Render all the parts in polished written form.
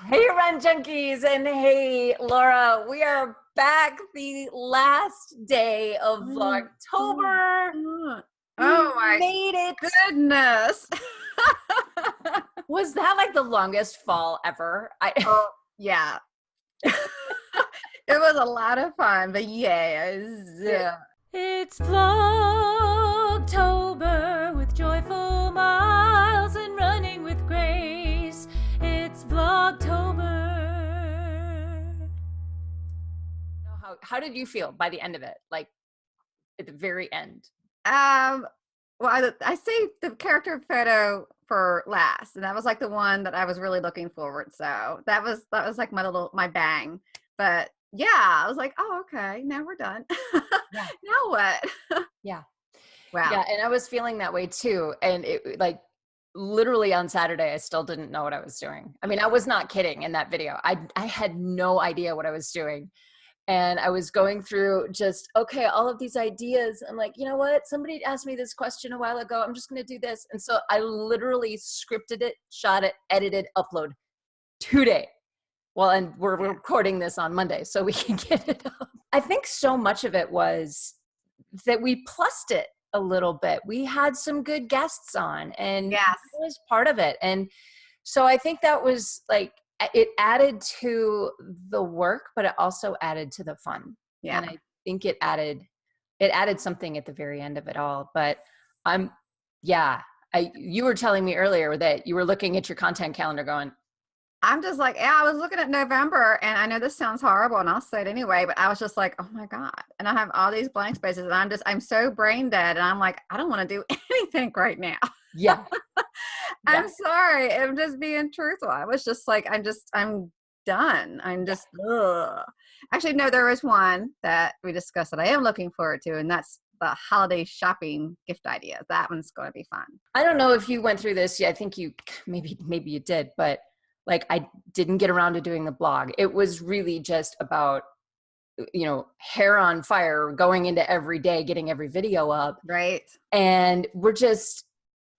Hey, Run Junkies, and hey, Laura. We are back the last day of Vlogtober. We Oh my made it. goodness. Was that like the longest fall ever? Oh, yeah. It was a lot of fun, but yeah. It's Vlogtober with joyful miles and running with grace. It's Vlogtober. How did you feel by the end of it? Like at the very end? Well, I saved the character photo for last, and that was like the one that I was really looking forward. So that was like my bang. But yeah, I was like, oh, okay, now we're done. Yeah. Now what? Yeah. Wow. Yeah, and I was feeling that way too. And it like literally on Saturday, I still didn't know what I was doing. I mean, I was not kidding in that video. I had no idea what I was doing. And I was going through just, okay, all of these ideas. I'm like, you know what? Somebody asked me this question a while ago. I'm just going to do this. And so I literally scripted it, shot it, edited, upload today. Well, and we're recording this on Monday, so we can get it up. I think so much of it was that we plussed it a little bit. We had some good guests on, and Yes. that was part of it. And so I think that was like, it added to the work, but it also added to the fun. Yeah. And I think it added something at the very end of it all. But you were telling me earlier that you were looking at your content calendar going, I'm just like, yeah, I was looking at November, and I know this sounds horrible, and I'll say it anyway, but I was just like, oh my God. And I have all these blank spaces, and I'm so brain dead, and I'm like, I don't want to do anything right now. yeah. I'm sorry. I'm just being truthful. I was just like, I'm done. I'm just, ugh. Actually, no, there is one that we discussed that I am looking forward to, and that's the holiday shopping gift idea. That one's going to be fun. I don't know if you went through this. Yeah, I think you, maybe you did, but like I didn't get around to doing the blog. It was really just about, hair on fire, going into every day, getting every video up. Right. And we're just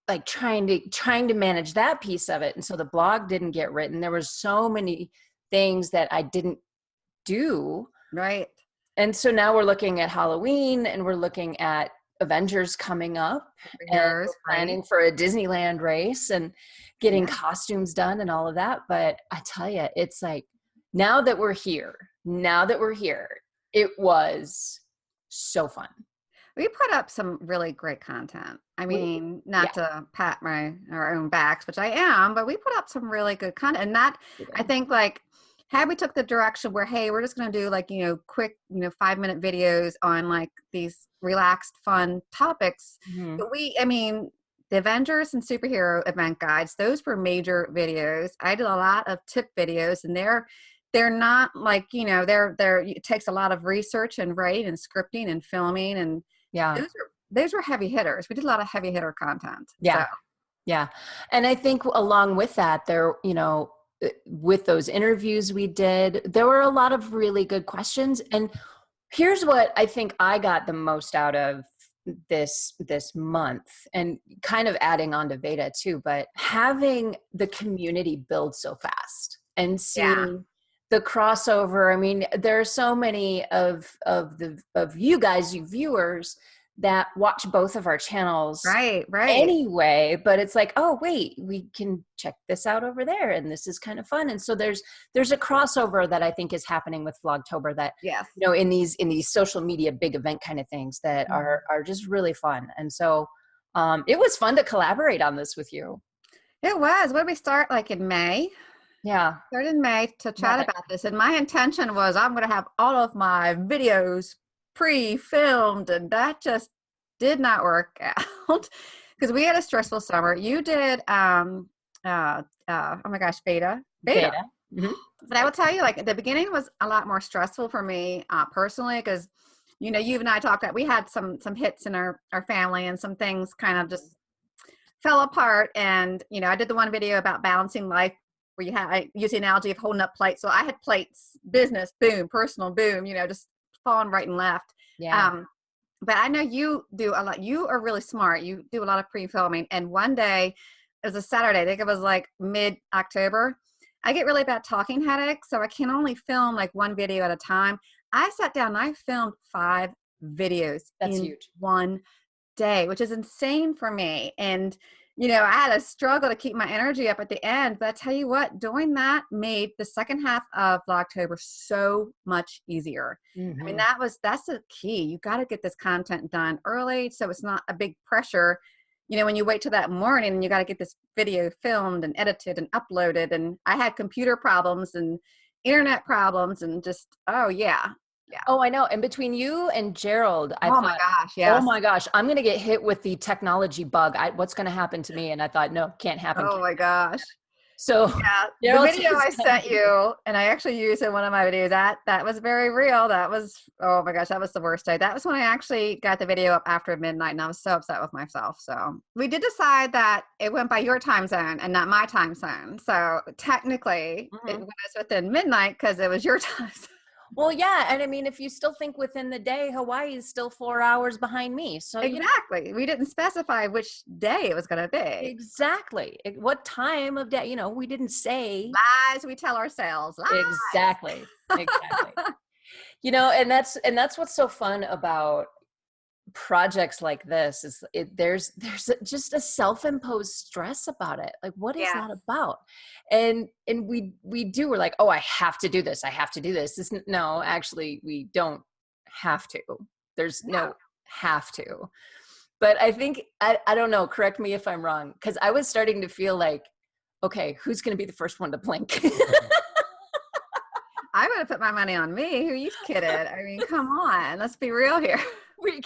like trying to manage that piece of it. And so the blog didn't get written. There were so many things that I didn't do. Right. And so now we're looking at Halloween, and we're looking at Avengers coming up, and we're planning for a Disneyland race and getting costumes done and all of that. But I tell you, it's like, now that we're here, it was so fun. We put up some really great content. I mean, not to pat our own backs, which I am, but we put up some really good content. And that, I think, like, had we took the direction where, hey, we're just going to do like, quick, 5-minute videos on like these relaxed, fun topics. Mm-hmm. But the Avengers and superhero event guides, those were major videos. I did a lot of tip videos, and they're not like, it takes a lot of research and writing and scripting and filming. And those were heavy hitters. We did a lot of heavy hitter content. Yeah. So. Yeah. And I think along with that, there, with those interviews we did, there were a lot of really good questions. And here's what I think I got the most out of this month, and kind of adding on to Veda too, but having the community build so fast and seeing the crossover. I mean, there are so many of you guys, you viewers, that watch both of our channels right anyway, but it's like, oh wait, we can check this out over there, and this is kind of fun. And so there's a crossover that I think is happening with Vlogtober, that in these social media big event kind of things that are just really fun. And so it was fun to collaborate on this with you. It was. When we start, like in May. Yeah. Started in May to chat about this. And my intention was I'm going to have all of my videos pre-filmed, and that just did not work out because we had a stressful summer. You did, oh my gosh, Veda. Mm-hmm. But I will tell you, like, the beginning was a lot more stressful for me personally, because, you and I talked that we had some hits in our family, and some things kind of just fell apart. And, I did the one video about balancing life, where I use the analogy of holding up plates. So I had plates, business, boom, personal, boom, just falling right and left. Yeah. But I know you do a lot. You are really smart. You do a lot of pre-filming. And one day, it was a Saturday, I think it was like mid-October, I get really bad talking headaches, so I can only film like one video at a time. I sat down and I filmed 5 videos That's in huge. one day, which is insane for me. And, I had a struggle to keep my energy up at the end. But I tell you what, doing that made the second half of Vlogtober so much easier. I mean, that's the key. You got to get this content done early so it's not a big pressure. When you wait till that morning and you got to get this video filmed and edited and uploaded. And I had computer problems and internet problems and just, oh yeah. Yeah. Oh, I know. And between you and Gerald, I Oh thought, my gosh, oh yes. my gosh, I'm going to get hit with the technology bug. What's going to happen to me? And I thought, no, can't happen. Oh my gosh. So Yeah, the Gerald video I sent you, and I actually used in one of my videos, that was very real. That was, oh my gosh, that was the worst day. That was when I actually got the video up after midnight, and I was so upset with myself. So we did decide that it went by your time zone and not my time zone. So technically, it was within midnight because it was your time zone. Well, yeah. And I mean, if you still think within the day, Hawaii is still 4 hours behind me. So exactly. We didn't specify which day it was going to be. Exactly. What time of day, we didn't say. Lies we tell ourselves. Lies. Exactly. And that's what's so fun about projects like this is there's just a self-imposed stress about it. Like, what is that about? And we're like, oh, I have to do this. No, actually we don't have to. There's no have to. But I think, I don't know, correct me if I'm wrong, because I was starting to feel like, okay, who's going to be the first one to blink? I would have put my money on me. Who you kidding? I mean, come on, let's be real here. We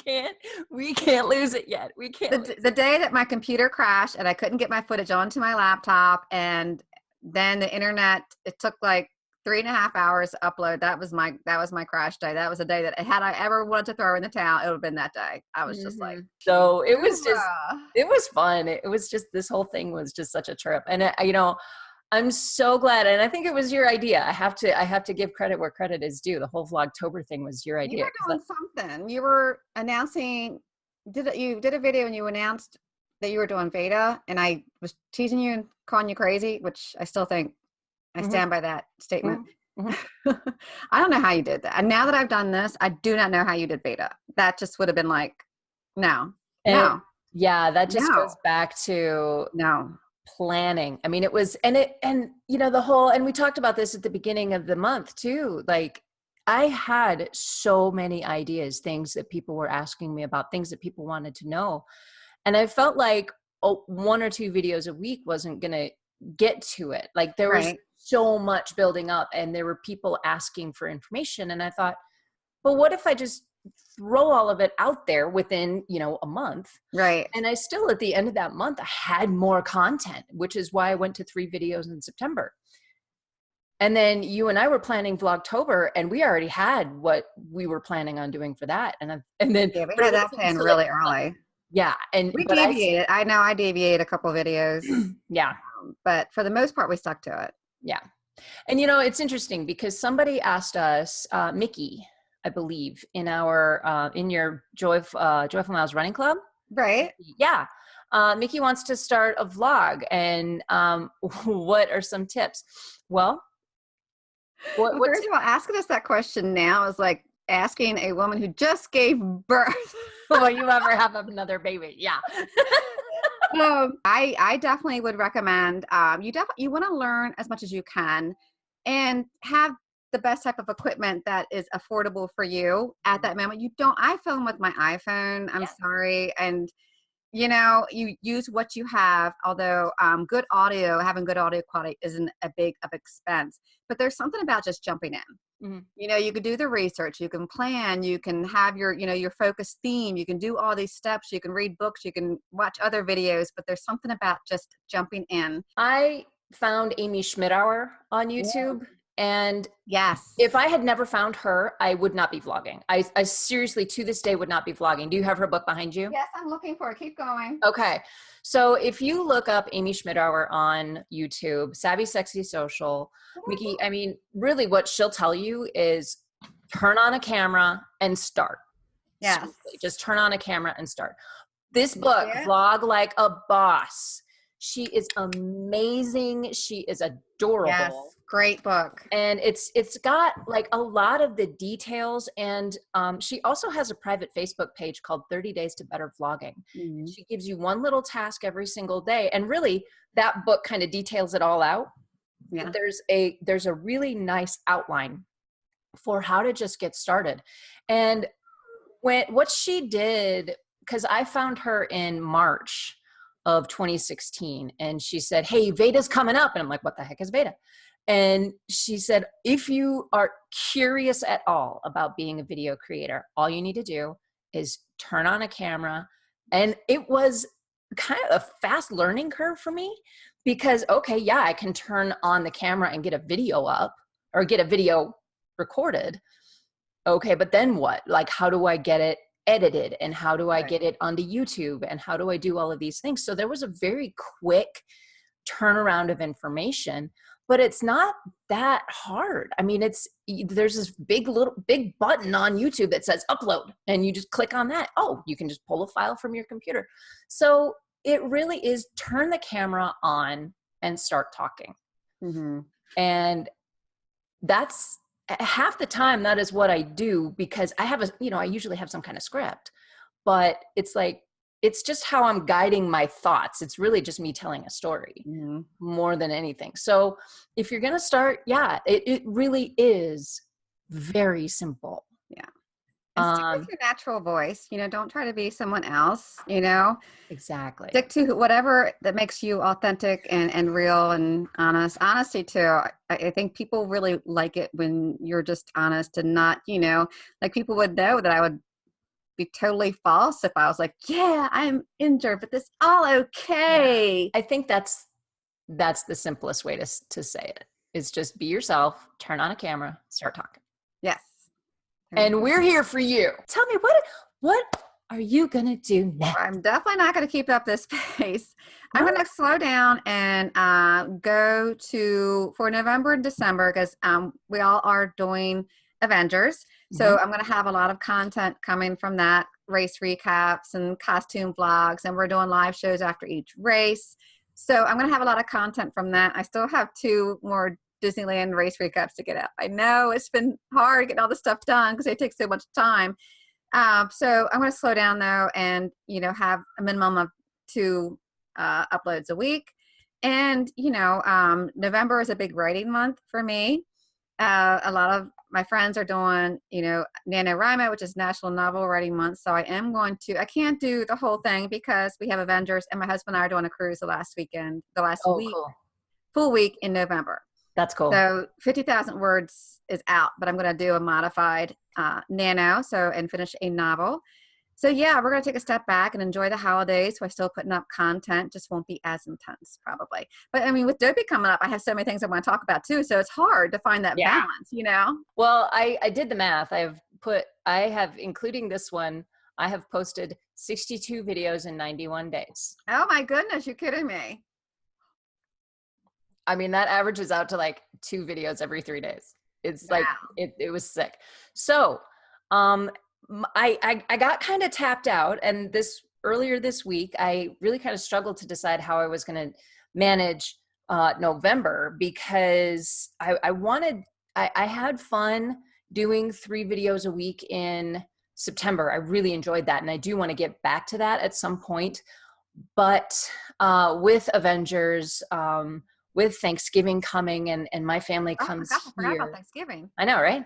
can't lose it yet. We can't. The day that my computer crashed and I couldn't get my footage onto my laptop, and then the internet, it took like 3.5 hours to upload. That was my crash day. That was a day that had I ever wanted to throw in the towel, it would have been that day. I was just like, so it was fun. It was just, this whole thing was just such a trip. And I'm so glad. And I think it was your idea. I have to give credit where credit is due. The whole Vlogtober thing was your idea. You were doing something. You were announcing, you did a video and you announced that you were doing Veda, and I was teasing you and calling you crazy, which I still think I stand by that statement. I don't know how you did that. And now that I've done this, I do not know how you did Veda. That just would have been like, no. Yeah, that just goes back to planning. I mean, it was, and the whole, and we talked about this at the beginning of the month too. Like, I had so many ideas, things that people were asking me about, things that people wanted to know. And I felt like 1 or 2 videos a week wasn't going to get to it. Like, there was so much building up and there were people asking for information. And I thought, well, what if I just throw all of it out there within, a month. Right. And I still, at the end of that month, I had more content, which is why I went to 3 videos in September. And then you and I were planning Vlogtober, and we already had what we were planning on doing for that. And then we had that plan really early. Yeah. And we deviated. I know I deviated a couple of videos. Yeah. But for the most part, we stuck to it. Yeah. And it's interesting because somebody asked us, Mickey, I believe, in your Joyful Miles Running Club. Right. Yeah. Mickey wants to start a vlog, and what are some tips? Well, first of all, asking us that question now is like asking a woman who just gave birth. Will you ever have another baby? Yeah. I definitely would recommend, you want to learn as much as you can and have the best type of equipment that is affordable for you at that moment. I film with my iPhone. I'm sorry. And you use what you have, although having good audio quality isn't a big of expense, but there's something about just jumping in. Mm-hmm. You can do the research, you can plan, you can have your focus theme, you can do all these steps, you can read books, you can watch other videos, but there's something about just jumping in. I found Amy Schmidauer on YouTube. Yeah. And yes, if I had never found her, I would not be vlogging. I seriously, to this day, would not be vlogging. Do you have her book behind you? Yes, I'm looking for it. Keep going. Okay. So if you look up Amy Schmidauer on YouTube, Savvy Sexy Social, Mickey, I mean, really what she'll tell you is turn on a camera and start. Yes. Just turn on a camera and start. This book, Vlog Like a Boss, she is amazing. She is a Yes, adorable. great book. And it's got like a lot of the details. And she also has a private Facebook page called 30 Days to Better Vlogging. Mm-hmm. She gives you one little task every single day. And really, that book kind of details it all out. Yeah. But there's a really nice outline for how to just get started. And what she did, because I found her in March of 2016, and she said, "Hey, Veda's coming up." And I'm like, "What the heck is Veda?" And she said, "If you are curious at all about being a video creator, all you need to do is turn on a camera." And it was kind of a fast learning curve for me, because, okay, yeah, I can turn on the camera and get a video up or get a video recorded. Okay, but then what? Like, how do I get it edited, and how do I Right. get it onto YouTube, and how do I do all of these things? So there was a very quick turnaround of information, but it's not that hard. I mean, there's this big button on YouTube that says upload, and you just click on that. Oh, you can just pull a file from your computer. So it really is turn the camera on and start talking. Mm-hmm. And that's half the time, that is what I do, because I have I usually have some kind of script, but it's like, it's just how I'm guiding my thoughts. It's really just me telling a story Mm-hmm. more than anything. So if you're going to start, it really is very simple. Yeah. And stick with your natural voice. Don't try to be someone else, Exactly. Stick to whatever that makes you authentic and real and honest. Honesty too. I think people really like it when you're just honest and not, like people would know that I would be totally false if I was like, yeah, I'm injured, but this all okay. Yeah. I think that's the simplest way to say it, is just be yourself, turn on a camera, start talking. Yes. And we're here for you. Tell me, what are you going to do next? I'm definitely not going to keep up this pace. I'm going to slow down and go for November and December, because we all are doing Avengers. So I'm going to have a lot of content coming from that, race recaps and costume vlogs, and we're doing live shows after each race. So I'm going to have a lot of content from that. I still have 2 more Disneyland race recaps to get up. I know it's been hard getting all this stuff done because they take so much time. So I'm going to slow down though, and, have a minimum of 2 uploads a week. And, November is a big writing month for me. A lot of my friends are doing, NaNoWriMo, which is National Novel Writing Month. So I can't do the whole thing because we have Avengers, and my husband and I are doing a cruise the last week, Cool. full week in November. That's cool. So 50,000 words is out, but I'm going to do a modified nano, and finish a novel. So yeah, we're going to take a step back and enjoy the holidays. So I'm still putting up content, just won't be as intense probably. But I mean, with Dopey coming up, I have so many things I want to talk about too. So it's hard to find that balance, Well, I did the math. Including this one, I have posted 62 videos in 91 days. Oh my goodness, you're kidding me. I mean, that averages out to like 2 videos every 3 days. It's like, it was sick. So, I got kind of tapped out, and earlier this week, I really kind of struggled to decide how I was going to manage November, because I had fun doing 3 videos a week in September. I really enjoyed that, and I do want to get back to that at some point. But with Avengers, with Thanksgiving coming, and my family comes I forgot here. about Thanksgiving. I know, right?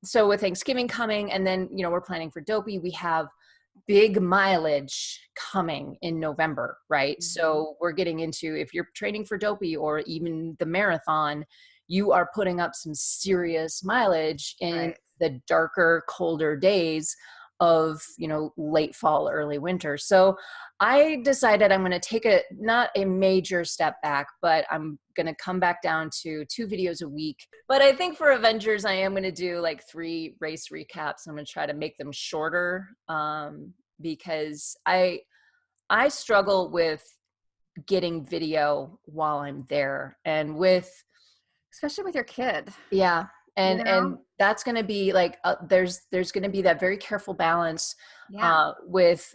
So with Thanksgiving coming, and then, we're planning for Dopey, we have big mileage coming in November, right? Mm-hmm. So we're getting into, if you're training for Dopey or even the marathon, you are putting up some serious mileage in the darker, colder days of, late fall, early winter. So I decided I'm going to take not a major step back, but I'm going to come back down to 2 videos a week. But I think for Avengers, I am going to do like 3 race recaps. I'm going to try to make them shorter, because I struggle with getting video while I'm there, and especially with your kid. Yeah. And that's going to be like, there's going to be that very careful balance with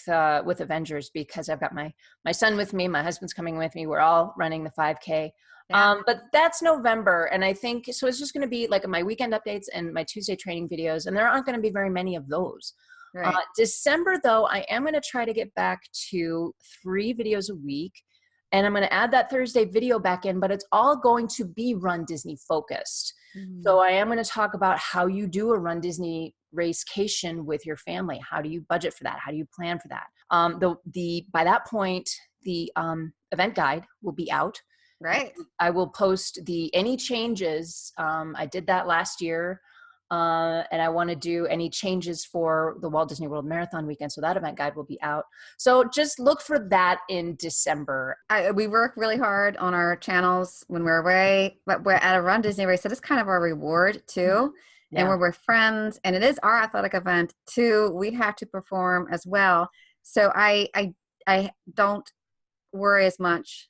Avengers, because I've got my son with me, my husband's coming with me. We're all running the 5K. Yeah. But that's November. And I think, so it's just going to be like my weekend updates and my Tuesday training videos. And there aren't going to be very many of those. Right. December, though, I am going to try to get back to 3 videos a week. And I'm going to add that Thursday video back in, but it's all going to be Run Disney focused. So I am going to talk about how you do a Run Disney racecation with your family. How do you budget for that? How do you plan for that? By that point, the event guide will be out. Right. I will post any changes. I did that last year. And I want to do any changes for the Walt Disney World Marathon weekend. So that event guide will be out. So just look for that in December. We work really hard on our channels when we're away, but we're at a Run Disney race. So it's kind of our reward too. Yeah. And we're with friends, and it is our athletic event too. We have to perform as well. So I don't worry as much.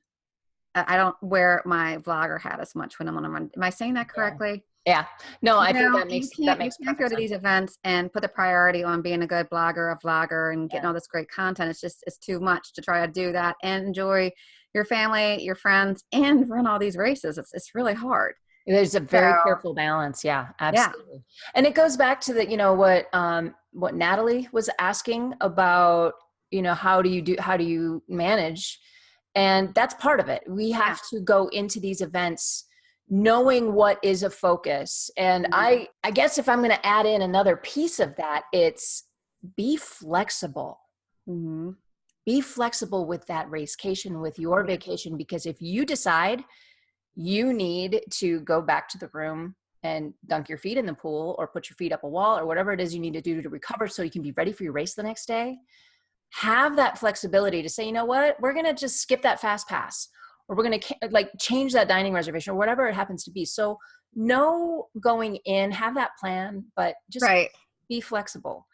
I don't wear my vlogger hat as much when I'm on a run. Am I saying that correctly? Yeah. No, I think that makes you can't go to these events and put the priority on being a good blogger, a vlogger, and getting all this great content. It's too much to try to do that and enjoy your family, your friends, and run all these races. It's really hard. There's a very careful balance. Yeah, absolutely. Yeah. And it goes back to what Natalie was asking about, how do you manage? And that's part of it. We have to go into these events knowing what is a focus. And I guess if I'm going to add in another piece of that, it's be flexible. Mm-hmm. Be flexible with that racecation, with your vacation, because if you decide you need to go back to the room and dunk your feet in the pool or put your feet up a wall or whatever it is you need to do to recover so you can be ready for your race the next day, have that flexibility to say, you know what, we're going to just skip that fast pass, or we're going to change that dining reservation, or whatever it happens to be. So going in, have that plan, but just be flexible.